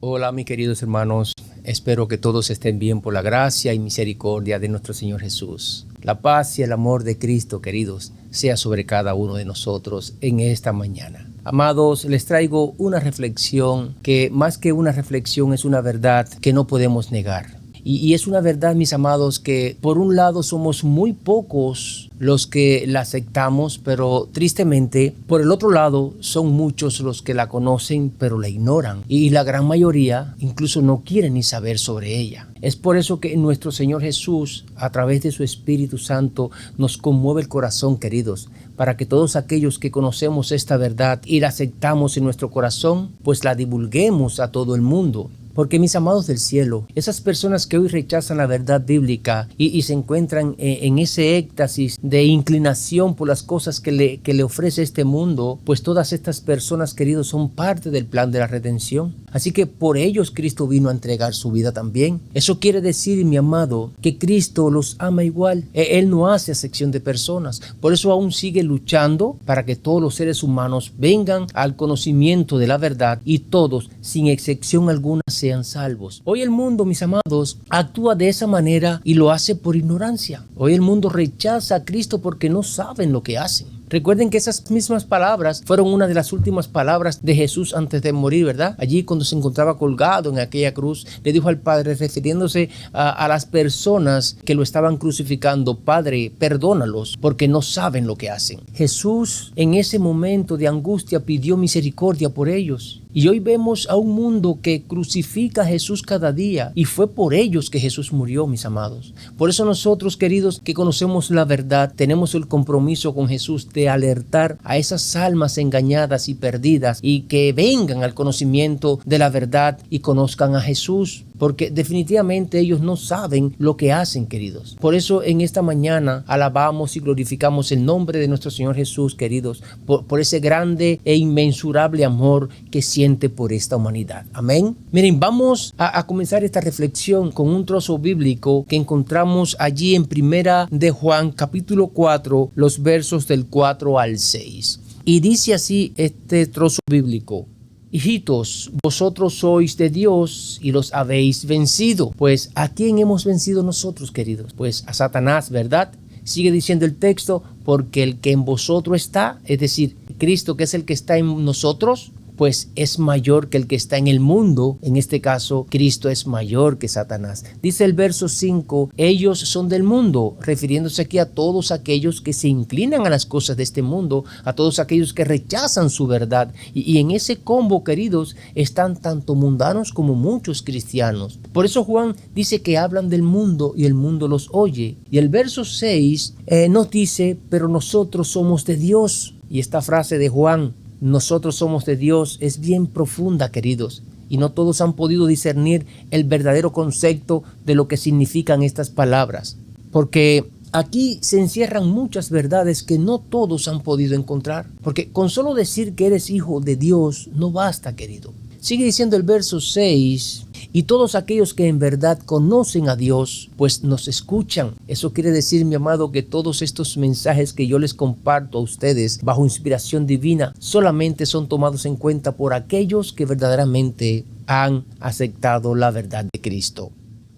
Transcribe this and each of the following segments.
Hola mis queridos hermanos, espero que todos estén bien por la gracia y misericordia de nuestro Señor Jesús. La paz y el amor de Cristo, queridos, sea sobre cada uno de nosotros en esta mañana. Amados, les traigo una reflexión que más que una reflexión es una verdad que no podemos negar. Y es una verdad, mis amados, que por un lado somos muy pocos los que la aceptamos, pero tristemente, por el otro lado, son muchos los que la conocen, pero la ignoran. Y la gran mayoría incluso no quieren ni saber sobre ella. Es por eso que nuestro Señor Jesús, a través de su Espíritu Santo, nos conmueve el corazón, queridos, para que todos aquellos que conocemos esta verdad y la aceptamos en nuestro corazón, pues la divulguemos a todo el mundo. Porque mis amados del cielo, esas personas que hoy rechazan la verdad bíblica y se encuentran en ese éxtasis de inclinación por las cosas que le ofrece este mundo, pues todas estas personas, queridos, son parte del plan de la redención. Así que por ellos Cristo vino a entregar su vida también. Eso quiere decir, mi amado, que Cristo los ama igual. Él no hace acepción de personas. Por eso aún sigue luchando para que todos los seres humanos vengan al conocimiento de la verdad y todos, sin excepción alguna, sean salvos. Hoy el mundo, mis amados, actúa de esa manera y lo hace por ignorancia. Hoy el mundo rechaza a Cristo porque no saben lo que hacen. Recuerden que esas mismas palabras fueron una de las últimas palabras de Jesús antes de morir, ¿verdad? Allí cuando se encontraba colgado en aquella cruz, le dijo al Padre, refiriéndose a las personas que lo estaban crucificando: Padre, perdónalos porque no saben lo que hacen. Jesús en ese momento de angustia pidió misericordia por ellos. Y hoy vemos a un mundo que crucifica a Jesús cada día, y fue por ellos que Jesús murió, mis amados. Por eso nosotros, queridos, que conocemos la verdad, tenemos el compromiso con Jesús de alertar a esas almas engañadas y perdidas y que vengan al conocimiento de la verdad y conozcan a Jesús. Porque definitivamente ellos no saben lo que hacen, queridos. Por eso en esta mañana alabamos y glorificamos el nombre de nuestro Señor Jesús, queridos, por ese grande e inmensurable amor que siente por esta humanidad. Amén. Miren, vamos a comenzar esta reflexión con un trozo bíblico que encontramos allí en Primera de Juan, capítulo 4, los versos del 4 al 6. Y dice así este trozo bíblico: Hijitos, vosotros sois de Dios y los habéis vencido. Pues ¿a quién hemos vencido nosotros, queridos? Pues a Satanás, ¿verdad? Sigue diciendo el texto: porque el que en vosotros está, es decir, Cristo, que es el que está en nosotros, pues es mayor que el que está en el mundo. En este caso, Cristo es mayor que Satanás. Dice el verso 5, ellos son del mundo, refiriéndose aquí a todos aquellos que se inclinan a las cosas de este mundo, a todos aquellos que rechazan su verdad. Y en ese combo, queridos, están tanto mundanos como muchos cristianos. Por eso Juan dice que hablan del mundo y el mundo los oye. Y el verso 6 nos dice, pero nosotros somos de Dios. Y esta frase de Juan, nosotros somos de Dios, es bien profunda, queridos, y no todos han podido discernir el verdadero concepto de lo que significan estas palabras, porque aquí se encierran muchas verdades que no todos han podido encontrar, porque con solo decir que eres hijo de Dios no basta, querido. Sigue diciendo el verso 6, y todos aquellos que en verdad conocen a Dios, pues nos escuchan. Eso quiere decir, mi amado, que todos estos mensajes que yo les comparto a ustedes bajo inspiración divina solamente son tomados en cuenta por aquellos que verdaderamente han aceptado la verdad de Cristo.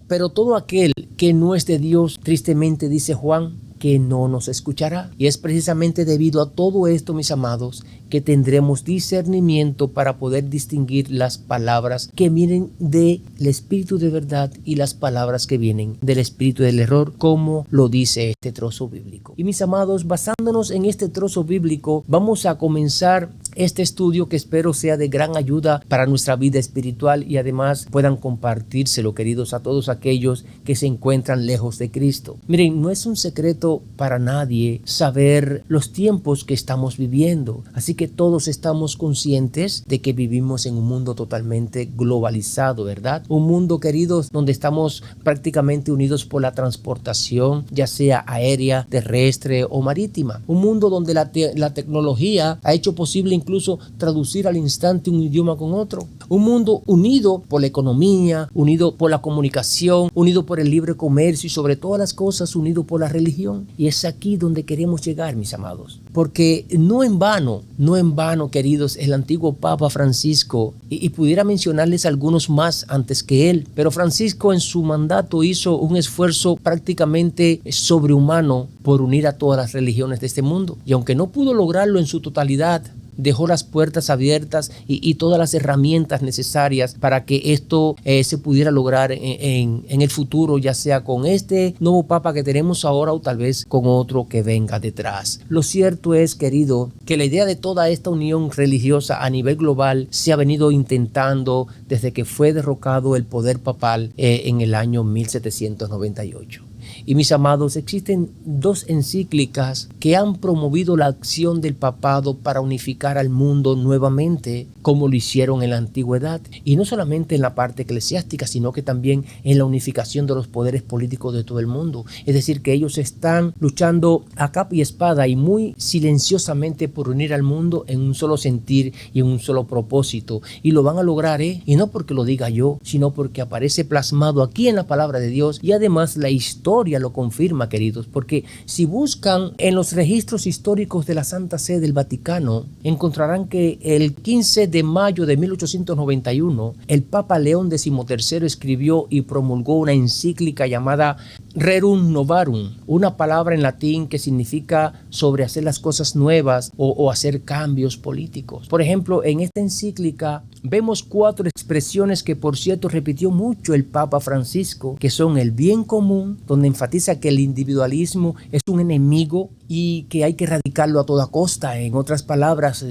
Pero todo aquel que no es de Dios, tristemente dice Juan, que no nos escuchará. Y es precisamente debido a todo esto, mis amados, que tendremos discernimiento para poder distinguir las palabras que vienen del Espíritu de verdad y las palabras que vienen del Espíritu del error, como lo dice este trozo bíblico. Y mis amados, basándonos en este trozo bíblico, vamos a comenzar este estudio que espero sea de gran ayuda para nuestra vida espiritual y además puedan compartírselo, queridos, a todos aquellos que se encuentran lejos de Cristo. Miren, no es un secreto para nadie saber los tiempos que estamos viviendo, así que todos estamos conscientes de que vivimos en un mundo totalmente globalizado, ¿verdad? Un mundo, queridos, donde estamos prácticamente unidos por la transportación, ya sea aérea, terrestre o marítima. Un mundo donde la tecnología ha hecho posible incluso traducir al instante un idioma con otro. Un mundo unido por la economía, unido por la comunicación, unido por el libre comercio y sobre todas las cosas unido por la religión. Y es aquí donde queremos llegar, mis amados. Porque no en vano, queridos, el antiguo Papa Francisco, y pudiera mencionarles algunos más antes que él, pero Francisco en su mandato hizo un esfuerzo prácticamente sobrehumano por unir a todas las religiones de este mundo. Y aunque no pudo lograrlo en su totalidad, dejó las puertas abiertas y todas las herramientas necesarias para que esto se pudiera lograr en el futuro, ya sea con este nuevo Papa que tenemos ahora o tal vez con otro que venga detrás. Lo cierto es, querido, que la idea de toda esta unión religiosa a nivel global se ha venido intentando desde que fue derrocado el poder papal en el año 1798. Y mis amados, existen dos encíclicas que han promovido la acción del papado para unificar al mundo nuevamente, como lo hicieron en la antigüedad. Y no solamente en la parte eclesiástica, sino que también en la unificación de los poderes políticos de todo el mundo. Es decir, que ellos están luchando a capa y espada y muy silenciosamente por unir al mundo en un solo sentir y en un solo propósito. Y lo van a lograr, y no porque lo diga yo, sino porque aparece plasmado aquí en la palabra de Dios, y además la historia lo confirma, queridos, porque si buscan en los registros históricos de la Santa Sede del Vaticano, encontrarán que el 15 de mayo de 1891, el Papa León XIII escribió y promulgó una encíclica llamada Rerum Novarum, una palabra en latín que significa sobre hacer las cosas nuevas o hacer cambios políticos. Por ejemplo, en esta encíclica vemos 4 expresiones que, por cierto, repitió mucho el Papa Francisco, que son el bien común, donde enfatiza que el individualismo es un enemigo y que hay que erradicarlo a toda costa. En otras palabras,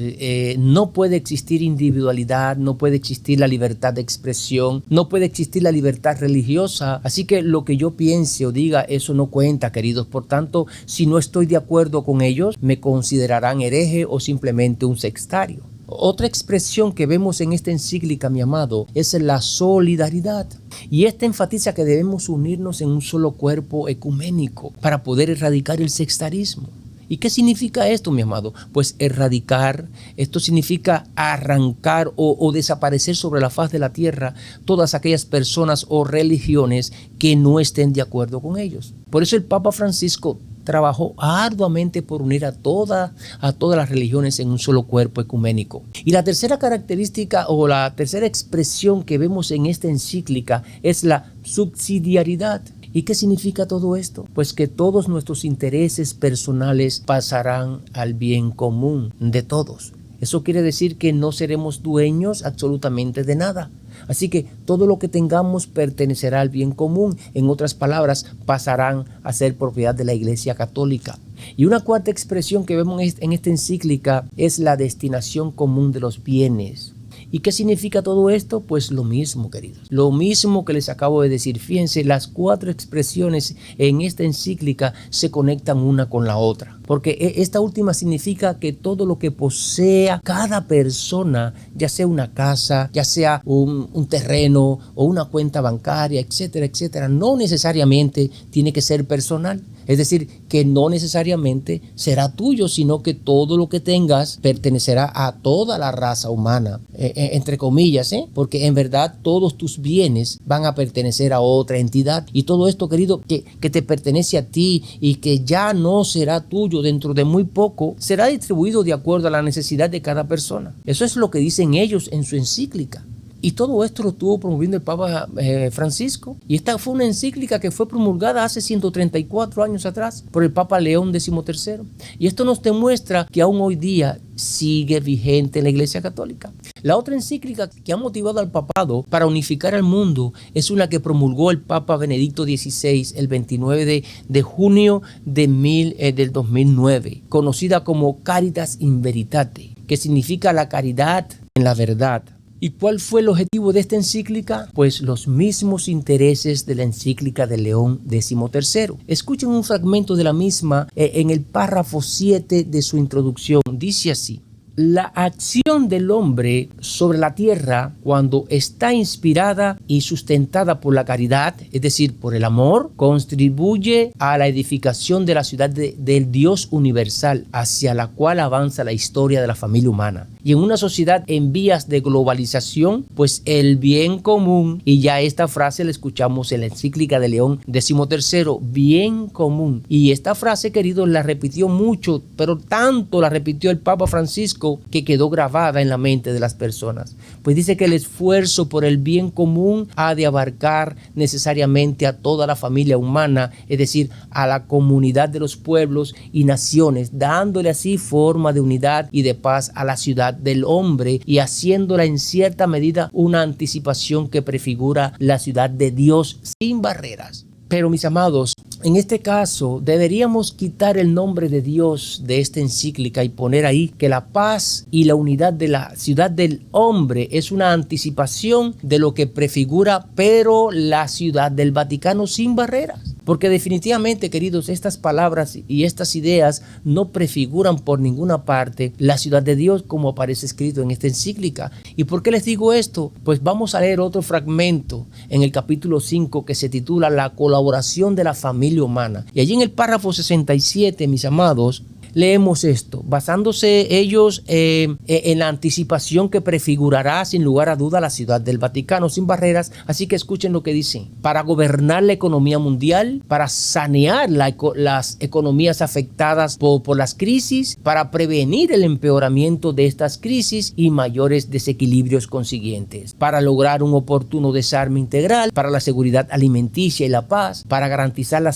no puede existir individualidad, no puede existir la libertad de expresión, no puede existir la libertad religiosa. Así que lo que yo piense o diga, eso no cuenta, queridos. Por tanto, si no estoy de acuerdo con ellos, me considerarán hereje o simplemente un sectario. Otra expresión que vemos en esta encíclica, mi amado, es la solidaridad. Y esta enfatiza que debemos unirnos en un solo cuerpo ecuménico para poder erradicar el sectarismo. ¿Y qué significa esto, mi amado? Pues erradicar, esto significa arrancar o desaparecer sobre la faz de la tierra todas aquellas personas o religiones que no estén de acuerdo con ellos. Por eso el Papa Francisco trabajó arduamente por unir a todas las religiones en un solo cuerpo ecuménico. Y la tercera característica o la tercera expresión que vemos en esta encíclica es la subsidiariedad. ¿Y qué significa todo esto? Pues que todos nuestros intereses personales pasarán al bien común de todos. Eso quiere decir que no seremos dueños absolutamente de nada. Así que todo lo que tengamos pertenecerá al bien común. En otras palabras, pasarán a ser propiedad de la Iglesia Católica. Y una cuarta expresión que vemos en esta encíclica es la destinación común de los bienes. ¿Y qué significa todo esto? Pues lo mismo, queridos. Lo mismo que les acabo de decir. Fíjense, las 4 expresiones en esta encíclica se conectan una con la otra. Porque esta última significa que todo lo que posea cada persona, ya sea una casa, ya sea un terreno o una cuenta bancaria, etcétera, etcétera, no necesariamente tiene que ser personal. Es decir, que no necesariamente será tuyo, sino que todo lo que tengas pertenecerá a toda la raza humana, entre comillas, porque en verdad todos tus bienes van a pertenecer a otra entidad. Y todo esto, querido, que te pertenece a ti y que ya no será tuyo dentro de muy poco, será distribuido de acuerdo a la necesidad de cada persona. Eso es lo que dicen ellos en su encíclica. Y todo esto lo estuvo promoviendo el Papa Francisco. Y esta fue una encíclica que fue promulgada hace 134 años atrás por el Papa León XIII. Y esto nos demuestra que aún hoy día sigue vigente en la Iglesia Católica. La otra encíclica que ha motivado al papado para unificar al mundo es una que promulgó el Papa Benedicto XVI el 29 de junio del 2009, conocida como Caritas in Veritate, que significa la caridad en la verdad. ¿Y cuál fue el objetivo de esta encíclica? Pues los mismos intereses de la encíclica de León XIII. Escuchen un fragmento de la misma en el párrafo 7 de su introducción. Dice así: la acción del hombre sobre la tierra, cuando está inspirada y sustentada por la caridad, es decir, por el amor, contribuye a la edificación de la ciudad del Dios universal, hacia la cual avanza la historia de la familia humana. Y en una sociedad en vías de globalización, pues el bien común, y ya esta frase la escuchamos en la encíclica de León XIII, bien común. Y esta frase, queridos, la repitió mucho, pero tanto la repitió el Papa Francisco que quedó grabada en la mente de las personas. Pues dice que el esfuerzo por el bien común ha de abarcar necesariamente a toda la familia humana, es decir, a la comunidad de los pueblos y naciones, dándole así forma de unidad y de paz a la ciudad del hombre y haciéndola en cierta medida una anticipación que prefigura la ciudad de Dios sin barreras. Pero mis amados, en este caso deberíamos quitar el nombre de Dios de esta encíclica y poner ahí que la paz y la unidad de la ciudad del hombre es una anticipación de lo que prefigura, pero la ciudad del Vaticano sin barreras. Porque definitivamente, queridos, estas palabras y estas ideas no prefiguran por ninguna parte la ciudad de Dios como aparece escrito en esta encíclica. ¿Y por qué les digo esto? Pues vamos a leer otro fragmento en el capítulo 5 que se titula La colaboración de la familia humana. Y allí en el párrafo 67, mis amados, leemos esto, basándose ellos en la anticipación que prefigurará sin lugar a duda la ciudad del Vaticano sin barreras. Así que escuchen lo que dicen: para gobernar la economía mundial, para sanear las economías afectadas por las crisis, para prevenir el empeoramiento de estas crisis y mayores desequilibrios consiguientes, para lograr un oportuno desarme integral, para la seguridad alimenticia y la paz, para garantizar la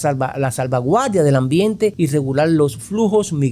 salvaguardia del ambiente y regular los flujos migratorios.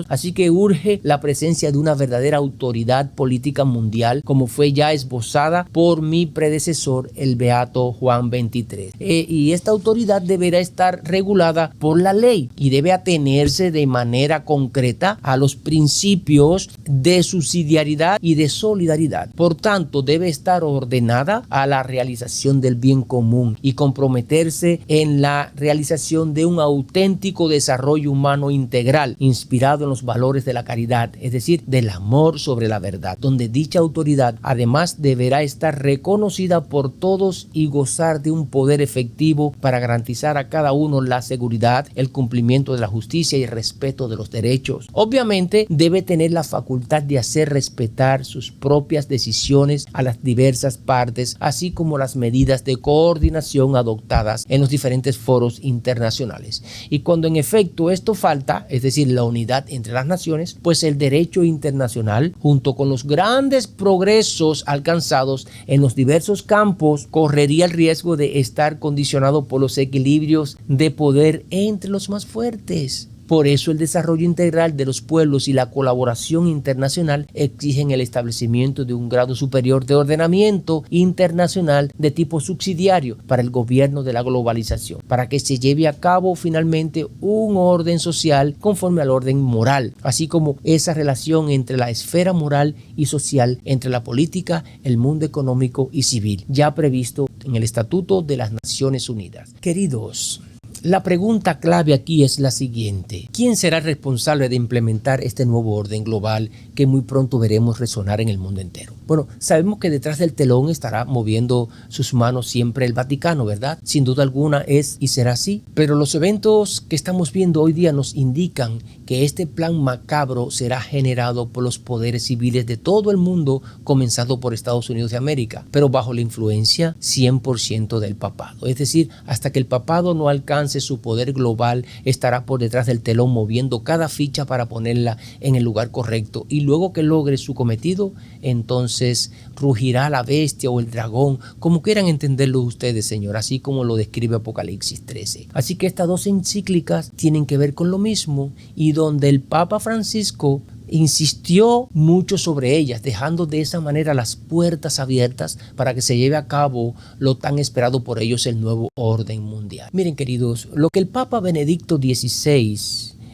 Así que urge la presencia de una verdadera autoridad política mundial, como fue ya esbozada por mi predecesor, el beato Juan XXIII. Y esta autoridad deberá estar regulada por la ley y debe atenerse de manera concreta a los principios de subsidiariedad y de solidaridad. Por tanto, debe estar ordenada a la realización del bien común y comprometerse en la realización de un auténtico desarrollo humano integral, inspirado en los valores de la caridad, es decir, del amor sobre la verdad, donde dicha autoridad además deberá estar reconocida por todos y gozar de un poder efectivo para garantizar a cada uno la seguridad, el cumplimiento de la justicia y el respeto de los derechos. Obviamente debe tener la facultad de hacer respetar sus propias decisiones a las diversas partes, así como las medidas de coordinación adoptadas en los diferentes foros internacionales. Y cuando en efecto esto falta, es decir, la unidad entre las naciones, pues el derecho internacional, junto con los grandes progresos alcanzados en los diversos campos, correría el riesgo de estar condicionado por los equilibrios de poder entre los más fuertes. Por eso el desarrollo integral de los pueblos y la colaboración internacional exigen el establecimiento de un grado superior de ordenamiento internacional de tipo subsidiario para el gobierno de la globalización, para que se lleve a cabo finalmente un orden social conforme al orden moral, así como esa relación entre la esfera moral y social, entre la política, el mundo económico y civil, ya previsto en el Estatuto de las Naciones Unidas. Queridos, la pregunta clave aquí es la siguiente: ¿quién será responsable de implementar este nuevo orden global que muy pronto veremos resonar en el mundo entero? Bueno, sabemos que detrás del telón estará moviendo sus manos siempre el Vaticano, ¿verdad? Sin duda alguna es y será así, pero los eventos que estamos viendo hoy día nos indican que este plan macabro será generado por los poderes civiles de todo el mundo, comenzando por Estados Unidos de América, pero bajo la influencia 100% del papado. Es decir, hasta que el papado no alcance su poder global, estará por detrás del telón moviendo cada ficha para ponerla en el lugar correcto, y luego que logre su cometido, entonces rugirá la bestia o el dragón, como quieran entenderlo ustedes, Señor, así como lo describe Apocalipsis 13. Así que estas dos encíclicas tienen que ver con lo mismo, y donde el Papa Francisco insistió mucho sobre ellas, dejando de esa manera las puertas abiertas para que se lleve a cabo lo tan esperado por ellos, el nuevo orden mundial. Miren, queridos, lo que el Papa Benedicto XVI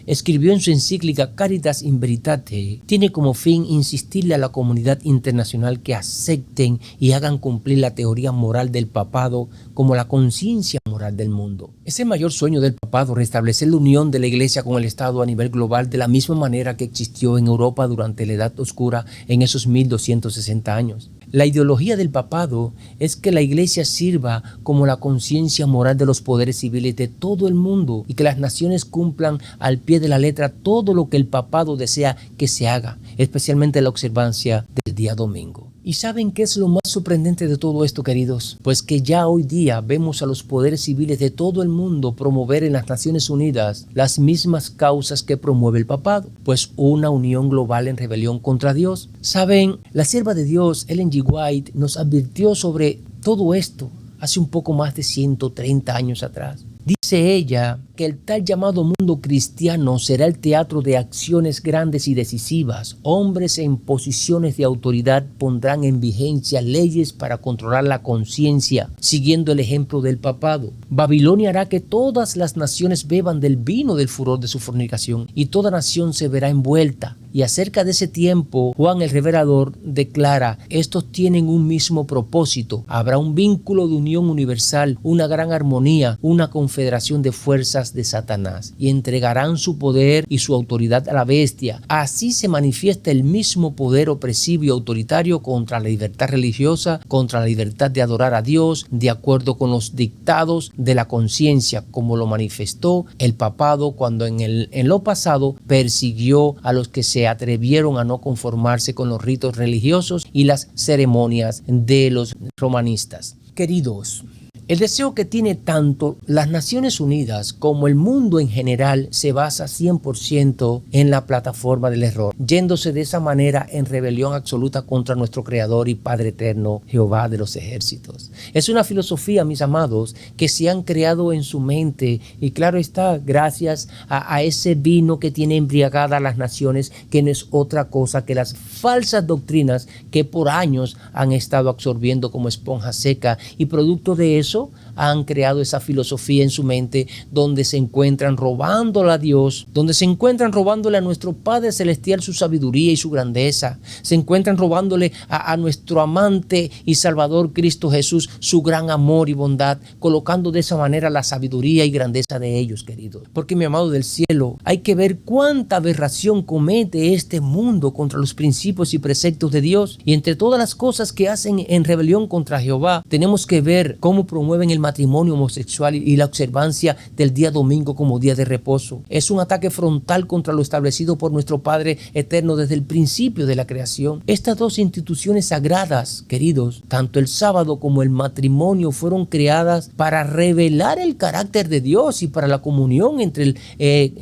escribió en su encíclica Caritas in Veritate, tiene como fin insistirle a la comunidad internacional que acepten y hagan cumplir la teoría moral del papado como la conciencia moral del mundo. Es el mayor sueño del papado restablecer la unión de la Iglesia con el Estado a nivel global de la misma manera que existió en Europa durante la Edad Oscura en esos 1260 años. La ideología del papado es que la Iglesia sirva como la conciencia moral de los poderes civiles de todo el mundo y que las naciones cumplan al pie de la letra todo lo que el papado desea que se haga, especialmente la observancia del día domingo. ¿Y saben qué es lo más sorprendente de todo esto, queridos? Pues que ya hoy día vemos a los poderes civiles de todo el mundo promover en las Naciones Unidas las mismas causas que promueve el papado, pues una unión global en rebelión contra Dios. Saben, la sierva de Dios, Ellen G. White, nos advirtió sobre todo esto hace un poco más de 130 años atrás. Dice ella que el tal llamado mundo cristiano será el teatro de acciones grandes y decisivas. Hombres en posiciones de autoridad pondrán en vigencia leyes para controlar la conciencia, siguiendo el ejemplo del papado. Babilonia hará que todas las naciones beban del vino del furor de su fornicación, y toda nación se verá envuelta. Y acerca de ese tiempo, Juan el Revelador declara: estos tienen un mismo propósito. Habrá un vínculo de unión universal, una gran armonía, una confederación de fuerzas de Satanás, y entregarán su poder y su autoridad a la bestia. Así se manifiesta el mismo poder opresivo y autoritario contra la libertad religiosa, contra la libertad de adorar a Dios, de acuerdo con los dictados de la conciencia, como lo manifestó el papado cuando en lo pasado persiguió a los que se atrevieron a no conformarse con los ritos religiosos y las ceremonias de los romanistas. Queridos, el deseo que tiene tanto las Naciones Unidas como el mundo en general se basa 100% en la plataforma del error, yéndose de esa manera en rebelión absoluta contra nuestro Creador y Padre eterno, Jehová de los ejércitos. Es una filosofía, mis amados, que se han creado en su mente, y claro está, gracias a ese vino que tiene embriagada a las naciones, que no es otra cosa que las falsas doctrinas que por años han estado absorbiendo como esponja seca, y producto de eso han creado esa filosofía en su mente donde se encuentran robándole a Dios, donde se encuentran robándole a nuestro Padre Celestial su sabiduría y su grandeza, se encuentran robándole a nuestro amante y Salvador Cristo Jesús su gran amor y bondad, colocando de esa manera la sabiduría y grandeza de ellos, queridos. Porque, mi amado del cielo, hay que ver cuánta aberración comete este mundo contra los principios y preceptos de Dios, y entre todas las cosas que hacen en rebelión contra Jehová, tenemos que ver cómo promueven el matrimonio homosexual y la observancia del día domingo como día de reposo. Es un ataque frontal contra lo establecido por nuestro Padre eterno desde el principio de la creación. Estas dos instituciones sagradas, queridos, tanto el sábado como el matrimonio, fueron creadas para revelar el carácter de Dios y para la comunión entre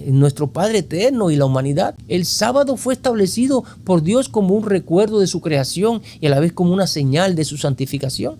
nuestro Padre eterno y la humanidad. El sábado fue establecido por Dios como un recuerdo de su creación y a la vez como una señal de su santificación.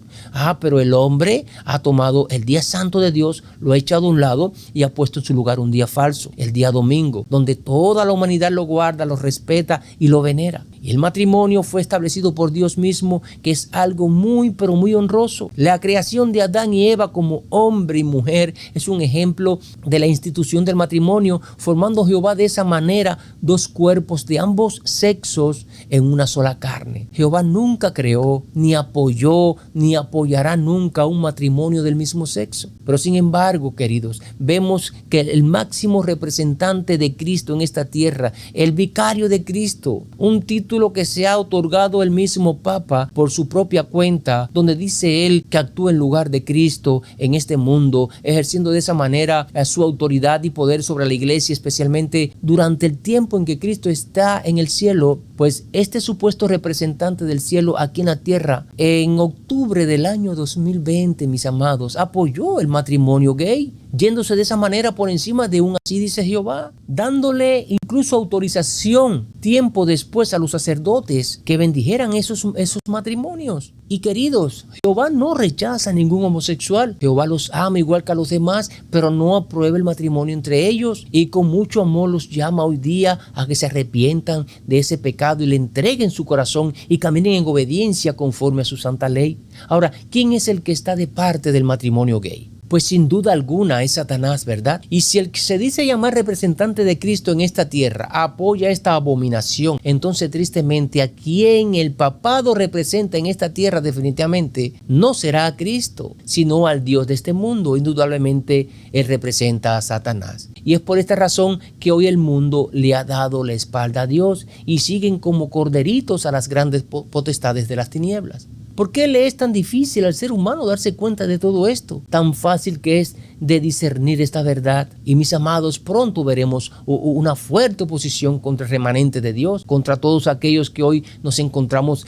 Pero el hombre ha tomado el día santo de Dios, lo ha echado a un lado y ha puesto en su lugar un día falso, el día domingo, donde toda la humanidad lo guarda, lo respeta y lo venera. Y el matrimonio fue establecido por Dios mismo, que es algo muy, pero muy honroso. La creación de Adán y Eva como hombre y mujer es un ejemplo de la institución del matrimonio, formando Jehová de esa manera dos cuerpos de ambos sexos en una sola carne. Jehová nunca creó, ni apoyó, ni apoyará nunca un matrimonio del mismo sexo. Pero sin embargo, queridos, vemos que el máximo representante de Cristo en esta tierra, el vicario de Cristo, un título que se ha otorgado el mismo Papa por su propia cuenta, donde dice él que actúa en lugar de Cristo en este mundo, ejerciendo de esa manera su autoridad y poder sobre la iglesia, especialmente durante el tiempo en que Cristo está en el cielo. Pues este supuesto representante del cielo aquí en la tierra, en octubre del año 2020, mis amados, apoyó el matrimonio gay, yéndose de esa manera por encima de un así dice Jehová, dándole incluso autorización tiempo después a los sacerdotes que bendijeran esos matrimonios. Y queridos, Jehová no rechaza a ningún homosexual. Jehová los ama igual que a los demás, pero no aprueba el matrimonio entre ellos, y con mucho amor los llama hoy día a que se arrepientan de ese pecado y le entreguen su corazón y caminen en obediencia conforme a su santa ley. Ahora, ¿quién es el que está de parte del matrimonio gay? Pues sin duda alguna es Satanás, ¿verdad? Y si el que se dice llamar representante de Cristo en esta tierra apoya esta abominación, entonces tristemente a quien el papado representa en esta tierra definitivamente no será a Cristo, sino al Dios de este mundo. Indudablemente él representa a Satanás. Y es por esta razón que hoy el mundo le ha dado la espalda a Dios y siguen como corderitos a las grandes potestades de las tinieblas. ¿Por qué le es tan difícil al ser humano darse cuenta de todo esto? Tan fácil que es de discernir esta verdad. Y mis amados, pronto veremos una fuerte oposición contra el remanente de Dios, contra todos aquellos que hoy nos encontramos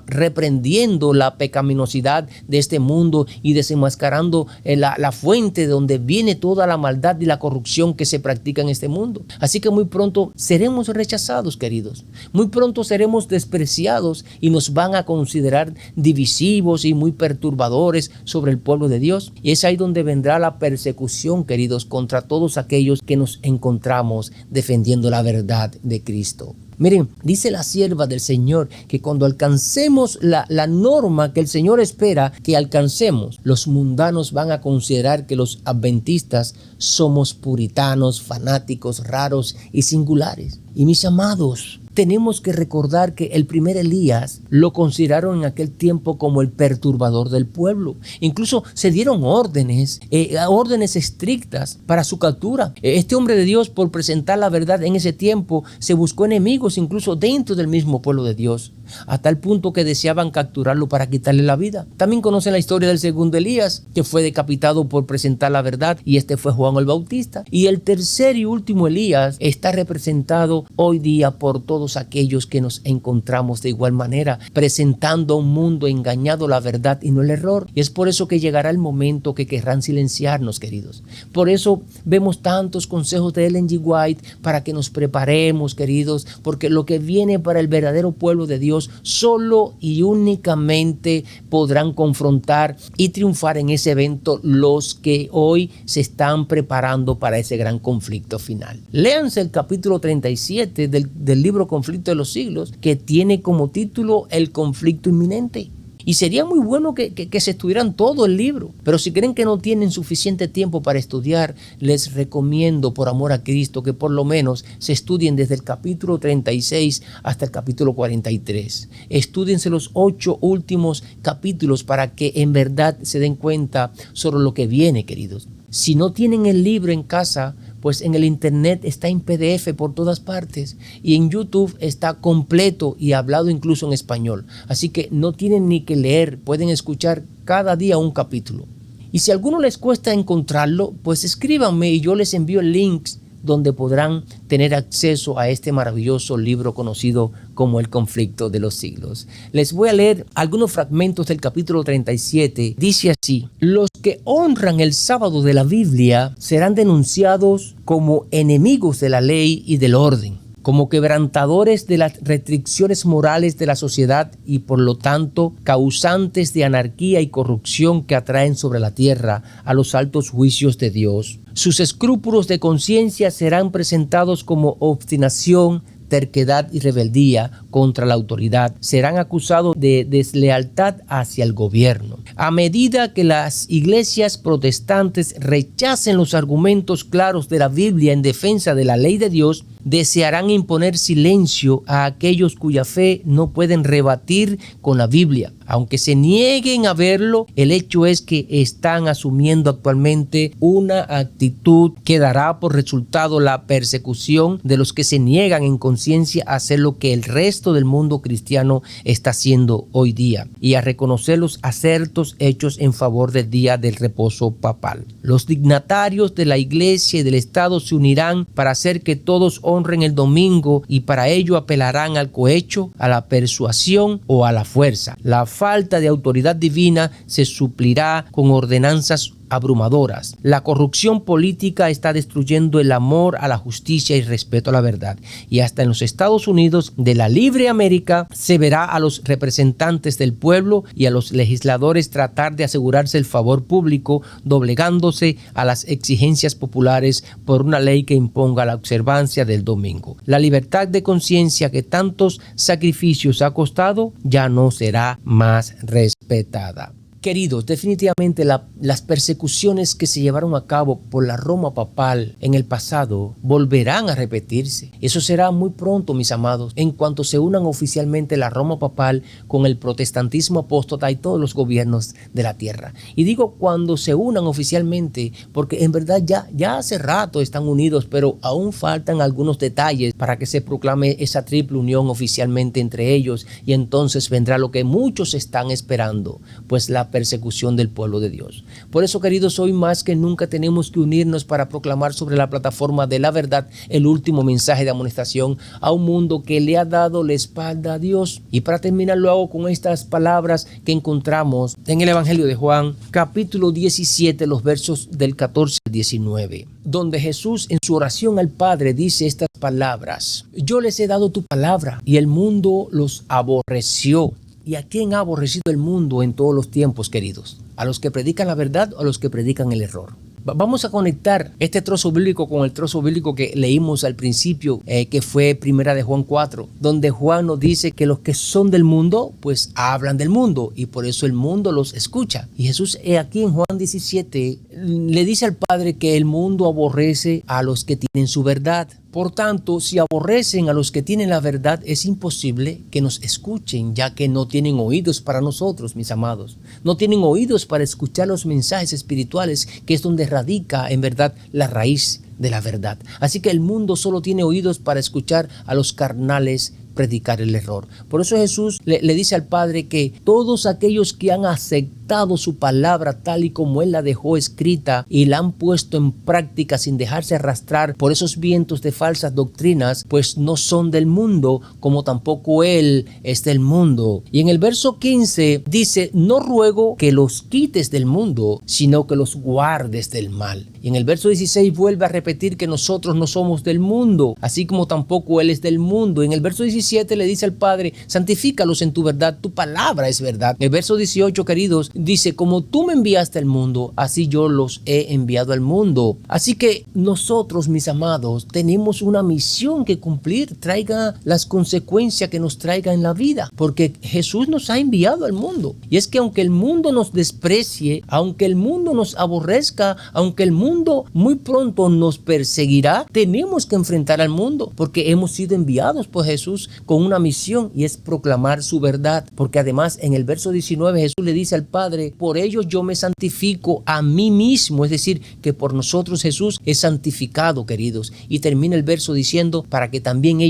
reprendiendo la pecaminosidad de este mundo y desenmascarando la fuente de donde viene toda la maldad y la corrupción que se practica en este mundo. Así que muy pronto seremos rechazados, queridos. Muy pronto seremos despreciados y nos van a considerar divisivos y muy perturbadores sobre el pueblo de Dios. Y es ahí donde vendrá la persecución, queridos, contra todos aquellos que nos encontramos defendiendo la verdad de Cristo. Miren, dice la sierva del Señor que cuando alcancemos la norma que el Señor espera que alcancemos, los mundanos van a considerar que los adventistas somos puritanos, fanáticos, raros y singulares. Y mis amados, tenemos que recordar que el primer Elías lo consideraron en aquel tiempo como el perturbador del pueblo. Incluso se dieron órdenes estrictas para su captura. Este hombre de Dios, por presentar la verdad en ese tiempo, se buscó enemigos incluso dentro del mismo pueblo de Dios, a tal punto que deseaban capturarlo para quitarle la vida. También conocen la historia del segundo Elías, que fue decapitado por presentar la verdad, y este fue Juan el Bautista. Y el tercer y último Elías está representado hoy día por todos aquellos que nos encontramos de igual manera, presentando a un mundo engañado la verdad y no el error. Y es por eso que llegará el momento que querrán silenciarnos, queridos. Por eso vemos tantos consejos de Ellen G. White para que nos preparemos, queridos, porque lo que viene para el verdadero pueblo de Dios solo y únicamente podrán confrontar y triunfar en ese evento los que hoy se están preparando para ese gran conflicto final. Léanse el capítulo 37 del libro Conflicto de los Siglos, que tiene como título El conflicto inminente. Y sería muy bueno que se estudiaran todo el libro. Pero si creen que no tienen suficiente tiempo para estudiar, les recomiendo, por amor a Cristo, que por lo menos se estudien desde el capítulo 36 hasta el capítulo 43. Estúdiense los 8 últimos capítulos para que en verdad se den cuenta sobre lo que viene, queridos. Si no tienen el libro en casa, pues en el internet está en PDF por todas partes y en YouTube está completo y hablado incluso en español. Así que no tienen ni que leer, pueden escuchar cada día un capítulo. Y si a alguno les cuesta encontrarlo, pues escríbanme y yo les envío links donde podrán tener acceso a este maravilloso libro conocido como El conflicto de los siglos. Les voy a leer algunos fragmentos del capítulo 37. Dice así: los que honran el sábado de la Biblia serán denunciados como enemigos de la ley y del orden, como quebrantadores de las restricciones morales de la sociedad y por lo tanto causantes de anarquía y corrupción que atraen sobre la tierra a los altos juicios de Dios. Sus escrúpulos de conciencia serán presentados como obstinación, terquedad y rebeldía contra la autoridad. Serán acusados de deslealtad hacia el gobierno. A medida que las iglesias protestantes rechacen los argumentos claros de la Biblia en defensa de la ley de Dios, desearán imponer silencio a aquellos cuya fe no pueden rebatir con la Biblia. Aunque se nieguen a verlo, el hecho es que están asumiendo actualmente una actitud que dará por resultado la persecución de los que se niegan en conciencia a hacer lo que el resto del mundo cristiano está haciendo hoy día y a reconocer los acertos hechos en favor del día del reposo papal. Los dignatarios de la iglesia y del Estado se unirán para hacer que todos honren el domingo y para ello apelarán al cohecho, a la persuasión o a la fuerza. La falta de autoridad divina se suplirá con ordenanzas abrumadoras. La corrupción política está destruyendo el amor a la justicia y respeto a la verdad. Y hasta en los Estados Unidos de la libre América se verá a los representantes del pueblo y a los legisladores tratar de asegurarse el favor público, doblegándose a las exigencias populares por una ley que imponga la observancia del domingo. La libertad de conciencia que tantos sacrificios ha costado ya no será más respetada. Queridos, definitivamente las persecuciones que se llevaron a cabo por la Roma papal en el pasado volverán a repetirse. Eso será muy pronto, mis amados, en cuanto se unan oficialmente la Roma papal con el protestantismo apóstata y todos los gobiernos de la tierra. Y digo cuando se unan oficialmente, porque en verdad ya hace rato están unidos, pero aún faltan algunos detalles para que se proclame esa triple unión oficialmente entre ellos, y entonces vendrá lo que muchos están esperando, pues la persecución del pueblo de Dios. Por eso, queridos, hoy más que nunca tenemos que unirnos para proclamar sobre la plataforma de la verdad el último mensaje de amonestación a un mundo que le ha dado la espalda a Dios. Y para terminar, lo hago con estas palabras que encontramos en el Evangelio de Juan, capítulo 17, los versos del 14 al 19, donde Jesús en su oración al Padre dice estas palabras: yo les he dado tu palabra y el mundo los aborreció. ¿Y a quién ha aborrecido el mundo en todos los tiempos, queridos? ¿A los que predican la verdad o a los que predican el error? Vamos a conectar este trozo bíblico con el trozo bíblico que leímos al principio, que fue primera de Juan 4, donde Juan nos dice que los que son del mundo, pues hablan del mundo, y por eso el mundo los escucha. Y Jesús aquí en Juan 17 le dice al Padre que el mundo aborrece a los que tienen su verdad. Por tanto, si aborrecen a los que tienen la verdad, es imposible que nos escuchen, ya que no tienen oídos para nosotros, mis amados. No tienen oídos para escuchar los mensajes espirituales, que es donde radica en verdad la raíz de la verdad. Así que el mundo solo tiene oídos para escuchar a los carnales predicar el error. Por eso Jesús le dice al Padre que todos aquellos que han aceptado su palabra tal y como Él la dejó escrita y la han puesto en práctica sin dejarse arrastrar por esos vientos de falsas doctrinas, pues no son del mundo, como tampoco Él es del mundo. Y en el verso 15 dice: no ruego que los quites del mundo, sino que los guardes del mal. Y en el verso 16 vuelve a repetir que nosotros no somos del mundo, así como tampoco Él es del mundo. Y en el verso 17 le dice al Padre: santifícalos en tu verdad, tu palabra es verdad. El verso 18, queridos, dice: como tú me enviaste al mundo, así yo los he enviado al mundo. Así que nosotros, mis amados, tenemos una misión que cumplir, traiga las consecuencias que nos traiga en la vida, porque Jesús nos ha enviado al mundo. Y es que aunque el mundo nos desprecie, aunque el mundo nos aborrezca, aunque el mundo muy pronto nos perseguirá, tenemos que enfrentar al mundo, porque hemos sido enviados por Jesús con una misión, y es proclamar su verdad. Porque además en el verso 19 Jesús le dice al Padre: por ellos yo me santifico a mí mismo, es decir, que por nosotros Jesús es santificado, queridos. Y termina el verso diciendo: para que también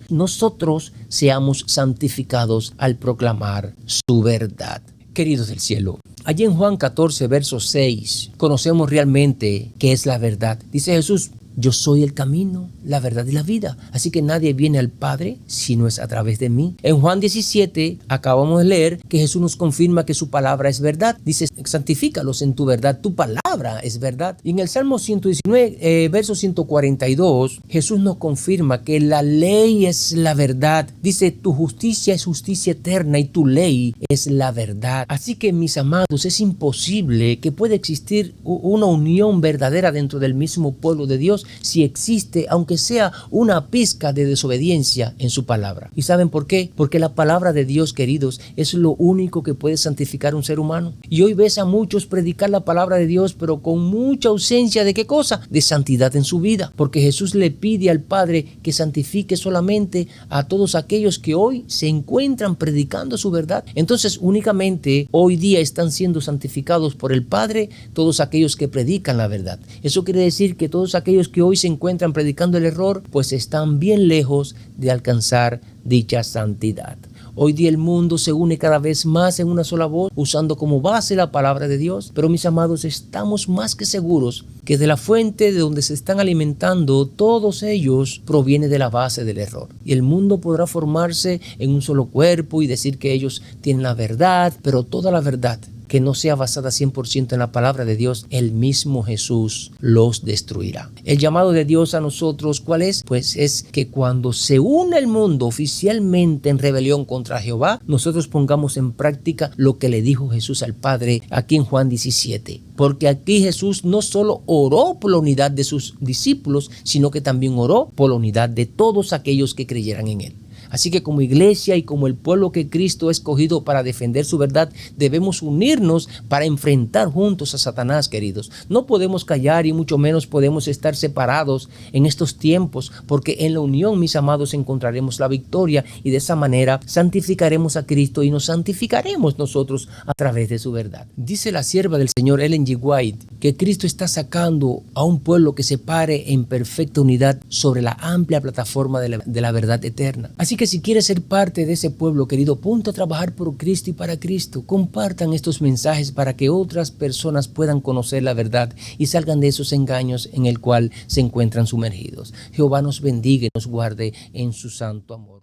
nosotros seamos santificados al proclamar su verdad. Queridos del cielo, allí en Juan 14, verso 6, conocemos realmente qué es la verdad. Dice Jesús: yo soy el camino, la verdad y la vida. Así que nadie viene al Padre si no es a través de mí. En Juan 17 acabamos de leer que Jesús nos confirma que su palabra es verdad. Dice: santifícalos en tu verdad, tu palabra es verdad. Y en el Salmo 119, verso 142, Jesús nos confirma que la ley es la verdad. Dice: tu justicia es justicia eterna y tu ley es la verdad. Así que, mis amados, es imposible que pueda existir una unión verdadera dentro del mismo pueblo de Dios si existe, aunque sea una pizca de desobediencia en su palabra. ¿Y saben por qué? Porque la palabra de Dios, queridos, es lo único que puede santificar a un ser humano. Y hoy ves a muchos predicar la palabra de Dios, pero con mucha ausencia ¿de qué cosa? De santidad en su vida. Porque Jesús le pide al Padre que santifique solamente a todos aquellos que hoy se encuentran predicando su verdad. Entonces, únicamente hoy día están siendo santificados por el Padre todos aquellos que predican la verdad. Eso quiere decir que todos aquellos que hoy se encuentran predicando el error, pues están bien lejos de alcanzar dicha santidad. Hoy día el mundo se une cada vez más en una sola voz, usando como base la palabra de Dios. Pero, mis amados, estamos más que seguros que de la fuente de donde se están alimentando todos ellos proviene de la base del error. Y el mundo podrá formarse en un solo cuerpo y decir que ellos tienen la verdad, pero toda la verdad que no sea basada 100% en la palabra de Dios, el mismo Jesús los destruirá. El llamado de Dios a nosotros, ¿cuál es? Pues es que cuando se une el mundo oficialmente en rebelión contra Jehová, nosotros pongamos en práctica lo que le dijo Jesús al Padre aquí en Juan 17. Porque aquí Jesús no solo oró por la unidad de sus discípulos, sino que también oró por la unidad de todos aquellos que creyeran en Él. Así que como iglesia y como el pueblo que Cristo ha escogido para defender su verdad, debemos unirnos para enfrentar juntos a Satanás, queridos. No podemos callar y mucho menos podemos estar separados en estos tiempos, porque en la unión, mis amados, encontraremos la victoria y de esa manera santificaremos a Cristo y nos santificaremos nosotros a través de su verdad. Dice la sierva del Señor Ellen G. White que Cristo está sacando a un pueblo que se pare en perfecta unidad sobre la amplia plataforma de la verdad eterna. Así que si quieres ser parte de ese pueblo, querido, ponte a trabajar por Cristo y para Cristo. Compartan estos mensajes para que otras personas puedan conocer la verdad y salgan de esos engaños en el cual se encuentran sumergidos. Jehová nos bendiga y nos guarde en su santo amor.